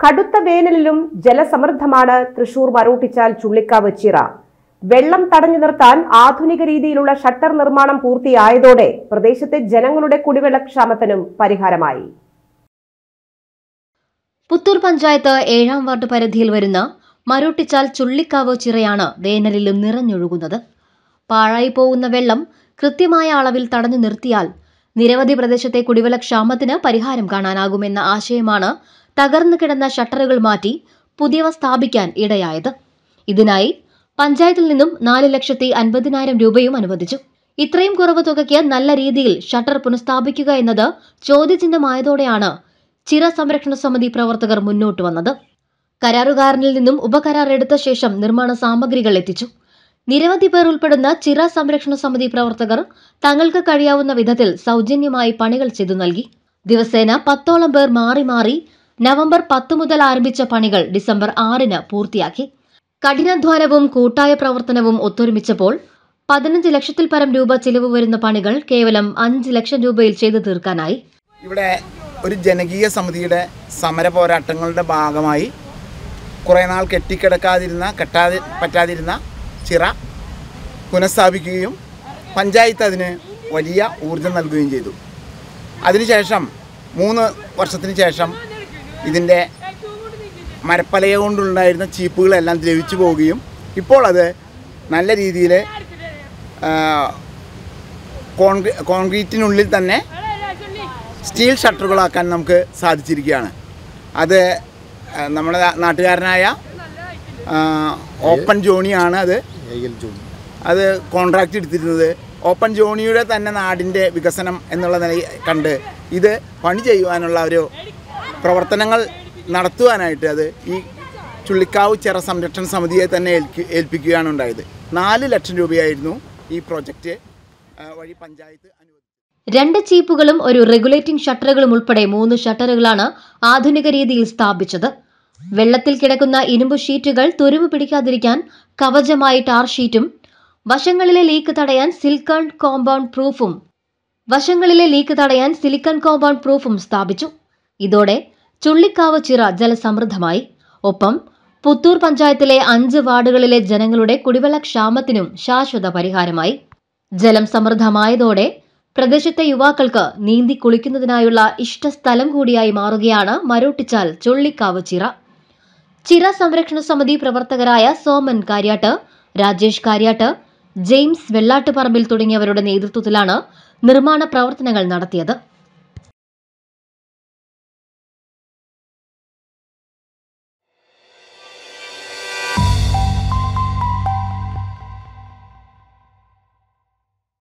കടുത്ത വേനലിലും ജലസമൃദ്ധമാണ് തൃശൂർ മരോട്ടിച്ചാൽ ചുള്ളിക്കാവ് ചിറ. വെള്ളം തടഞ്ഞു നിർത്താൻ ആധുനിക രീതിയിലുള്ള ഷട്ടർ നിർമ്മാണം പൂർത്തിയായതോടെ പ്രദേശത്തെ ജനങ്ങളുടെ കുടിവെള്ളക്ഷാമത്തിനും പരിഹാരമായി. പുത്തൂർ പഞ്ചായത്ത് 7ാം വാർഡ് പരിധിയിൽ വരുന്ന മരോട്ടിച്ചാൽ ചുള്ളിക്കാവ് ചിറയാണ് വേനലിലും നിറഞ്ഞൊഴുകുന്നത്. പാഴായി പോകുന്ന വെള്ളം കൃത്യമായ അളവിൽ തടഞ്ഞു നിർത്തിയാൽ നിരവധി പ്രദേശത്തെ കുടിവെള്ളക്ഷാമത്തിന് പരിഹാരം കാണാനാകുമെന്ന ആശയമാണ് തകർന്നു കിടന്ന ഷട്ടറുകൾ മാറ്റി പുതിയവ സ്ഥാപിക്കാൻ ഇടയായത്. ഇതിനായി പഞ്ചായത്തിൽ നിന്നും 4,50,000 രൂപയും അനുവദിച്ചു. ഇത്രയും കുറവ് തുകയ്ക്ക് നല്ല രീതിയിൽ ഷട്ടർ പുനഃസ്ഥാപിക്കുക എന്നത് ചോദ്യചിഹ്നമായതോടെയാണ് ചിറ സംരക്ഷണ സമിതി പ്രവർത്തകർ മുന്നോട്ട് വന്നത്. കരാറുകാരനിൽ നിന്നും ഉപകരാർ എടുത്ത ശേഷം നിർമ്മാണ സാമഗ്രികൾ എത്തിച്ചു. നിരവധി പേർ ഉൾപ്പെടുന്ന ചിറ സംരക്ഷണ സമിതി പ്രവർത്തകർ തങ്ങൾക്ക് കഴിയാവുന്ന വിധത്തിൽ സൗജന്യമായി പണികൾ ചെയ്തു നൽകി. ദിവസേന 10ഓളം പേർ മാറി മാറി നവംബർ 10 മുതൽ ആരംഭിച്ച പണികൾ ഡിസംബർ 6-ന് പൂർത്തിയാക്കി. കഠിനാധ്വാനവും കൂട്ടായ പ്രവർത്തനവും ഒത്തൊരുമിച്ചപ്പോൾ 15 ലക്ഷത്തിൽ പരം രൂപ ചിലവ് വരുന്ന പണികൾ കേവലം 5 ലക്ഷം രൂപയിൽ ചെയ്തു തീർക്കാനായി. ഇവിടെ ഒരു ജനകീയ സമിതിയുടെ സമര പോരാട്ടങ്ങളുടെ ഭാഗമായി കുറേ നാൾ പറ്റാതിരുന്ന ചിറ പുനഃസ്ഥാപിക്കുകയും പഞ്ചായത്ത് അതിന് വലിയ ഊർജം നൽകുകയും ചെയ്തു. അതിനുശേഷം 3 വർഷത്തിന് ശേഷം ഇതിൻ്റെ മരപ്പലക കൊണ്ടുണ്ടായിരുന്ന ചീപ്പുകളെല്ലാം ദ്രവിച്ചു പോവുകയും ഇപ്പോൾ അത് നല്ല രീതിയിൽ കോൺക്രീറ്റിനുള്ളിൽ തന്നെ സ്റ്റീൽ ഷട്ടറുകളാക്കാൻ നമുക്ക് സാധിച്ചിരിക്കുകയാണ്. അത് നമ്മുടെ നാട്ടുകാരനായ ഓപ്പൺ ജോണിയാണ് അത് കോൺട്രാക്റ്റ് എടുത്തിരുന്നത്. ഓപ്പൺ ജോണിയുടെ തന്നെ നാടിൻ്റെ വികസനം എന്നുള്ള നിലയിൽ കണ്ട് ഇത് പണി ചെയ്യുവാനുള്ള ഒരു പ്രവർത്തനങ്ങൾ നടത്തുവാനായിട്ട് അത് ഈ ചുള്ളിക്കാവ് ചിറ സംരക്ഷണ സമിതിയെ തന്നെ ഏൽപ്പിക്കുകയാണ് ഉണ്ടായത്. 4 ലക്ഷം രൂപയായിരുന്നു ഈ പ്രോജക്റ്റ് വഴി പഞ്ചായത്ത് അനുവദിച്ചത്. 2 ചീപ്പുകളും ഒരു റെഗുലേറ്റിംഗ് ഷട്ടറുകളും ഉൾപ്പെടെ 3 ഷട്ടറുകളാണ് ആധുനിക രീതിയിൽ സ്ഥാപിച്ചത്. വെള്ളത്തിൽ കിടക്കുന്ന ഇരുമ്പ് ഷീറ്റുകൾ തുരുമ്പ് പിടിക്കാതിരിക്കാൻ കവചമായി ടാർ ഷീറ്റും വശങ്ങളിലെ ലീക്ക് തടയാൻ സിലിക്കൺ കോമ്പൗണ്ട് പ്രൂഫും സ്ഥാപിച്ചു. ഇതോടെ ചുള്ളിക്കാവ് ചിറ ജലസമൃദ്ധമായി. ഒപ്പം പുത്തൂർ പഞ്ചായത്തിലെ 5 വാർഡുകളിലെ ജനങ്ങളുടെ കുടിവെള്ളക്ഷാമത്തിനും ശാശ്വത പരിഹാരമായി. ജലം സമൃദ്ധമായതോടെ പ്രദേശത്തെ യുവാക്കൾക്ക് നീന്തി കുളിക്കുന്നതിനായുള്ള ഇഷ്ടസ്ഥലം കൂടിയായി മാറുകയാണ് മരോട്ടിച്ചാൽ ചുള്ളിക്കാവ് ചിറ. ചിറ സംരക്ഷണ സമിതി പ്രവർത്തകരായ സോമൻ കാര്യാട്ട്, രാജേഷ് കാര്യാട്ട്, ജെയിംസ് വെള്ളാട്ടുപറമ്പിൽ തുടങ്ങിയവരുടെ നേതൃത്വത്തിലാണ് നിർമ്മാണ പ്രവർത്തനങ്ങൾ നടത്തിയത്.